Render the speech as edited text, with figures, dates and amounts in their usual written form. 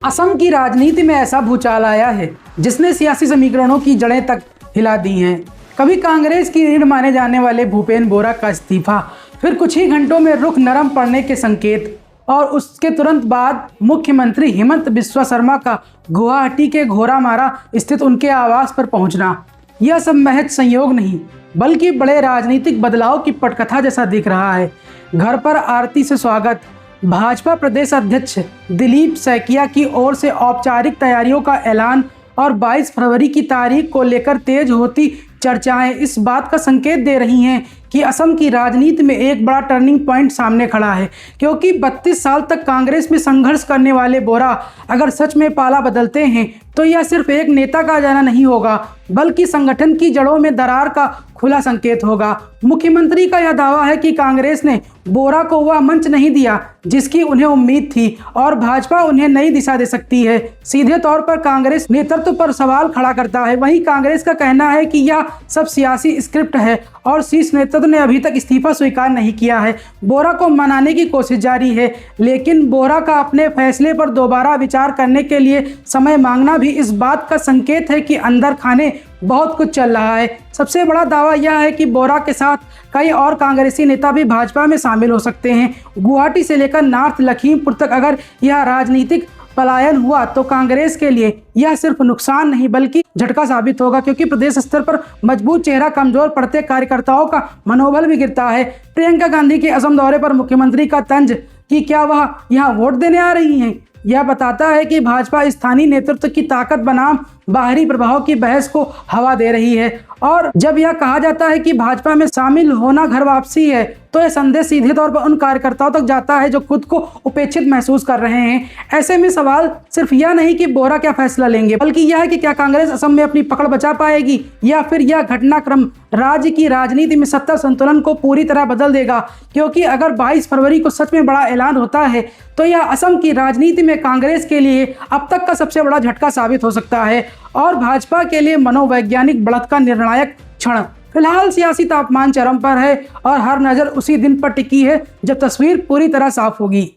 असम की राजनीति में ऐसा भूचाल आया है जिसने सियासी समीकरणों की जड़ें तक हिला दी हैं। कभी कांग्रेस की रीढ़ माने जाने वाले भूपेन बोरा का इस्तीफा, फिर कुछ ही घंटों में रुख नरम पड़ने के संकेत और उसके तुरंत बाद मुख्यमंत्री हिमंत बिस्वा शर्मा का गुवाहाटी के घोरामारा स्थित उनके आवास पर पहुंचना। यह सब महज संयोग नहीं बल्कि बड़े राजनीतिक बदलाव की पटकथा जैसा दिख रहा है। घर पर आरती से स्वागत, भाजपा प्रदेश अध्यक्ष दिलीप सैकिया की ओर से औपचारिक तैयारियों का ऐलान और 22 फरवरी की तारीख को लेकर तेज होती चर्चाएं इस बात का संकेत दे रही हैं कि असम की राजनीति में एक बड़ा टर्निंग पॉइंट सामने खड़ा है, क्योंकि 32 साल तक कांग्रेस में संघर्ष करने वाले बोरा अगर सच में पाला बदलते हैं तो यह सिर्फ एक नेता का जाना नहीं होगा बल्कि संगठन की जड़ों में दरार का खुला संकेत होगा। मुख्यमंत्री का यह दावा है कि कांग्रेस ने बोरा को वह मंच नहीं दिया जिसकी उन्हें उम्मीद थी और भाजपा उन्हें नई दिशा दे सकती है। सीधे तौर पर कांग्रेस नेतृत्व पर सवाल खड़ा करता है। वहीं कांग्रेस का कहना है कि यह सब सियासी स्क्रिप्ट है और शीर्ष नेतृत्व ने अभी तक इस्तीफा स्वीकार नहीं किया है। बोरा को मनाने की कोशिश जारी है, लेकिन बोरा का अपने फैसले पर दोबारा विचार करने के लिए समय मांगना भी इस बात का संकेत है कि अंदर खाने बहुत कुछ चल रहा है। सबसे बड़ा दावा यह है कि बोरा के साथ कई और कांग्रेसी नेता भी भाजपा में शामिल हो सकते हैं। गुवाहाटी से लेकर नॉर्थ लखीमपुर तक अगर यह राजनीतिक पलायन हुआ तो कांग्रेस के लिए यह सिर्फ नुकसान नहीं बल्कि झटका साबित होगा, क्योंकि प्रदेश स्तर पर मजबूत चेहरा कमजोर पड़ते कार्यकर्ताओं का मनोबल भी गिरता है। प्रियंका गांधी के असम दौरे पर मुख्यमंत्री का तंज कि क्या वह यहां वोट देने आ रही हैं, यह बताता है कि भाजपा स्थानीय नेतृत्व की ताकत बनाम बाहरी प्रभाव की बहस को हवा दे रही है। और जब यह कहा जाता है कि भाजपा में शामिल होना घर वापसी है तो यह संदेश सीधे तौर पर उन कार्यकर्ताओं तक जाता है जो खुद को उपेक्षित महसूस कर रहे हैं। ऐसे में सवाल सिर्फ यह नहीं कि बोरा क्या फैसला लेंगे बल्कि यह है कि क्या कांग्रेस असम में अपनी पकड़ बचा पाएगी या फिर यह घटनाक्रम राज्य की राजनीति में सत्ता संतुलन को पूरी तरह बदल देगा। क्योंकि अगर 22 फरवरी को सच में बड़ा ऐलान होता है तो यह असम की राजनीति में कांग्रेस के लिए अब तक का सबसे बड़ा झटका साबित हो सकता है और भाजपा के लिए मनोवैज्ञानिक बढ़त का निर्णायक क्षण। फिलहाल सियासी तापमान चरम पर है और हर नज़र उसी दिन पर टिकी है जब तस्वीर पूरी तरह साफ होगी।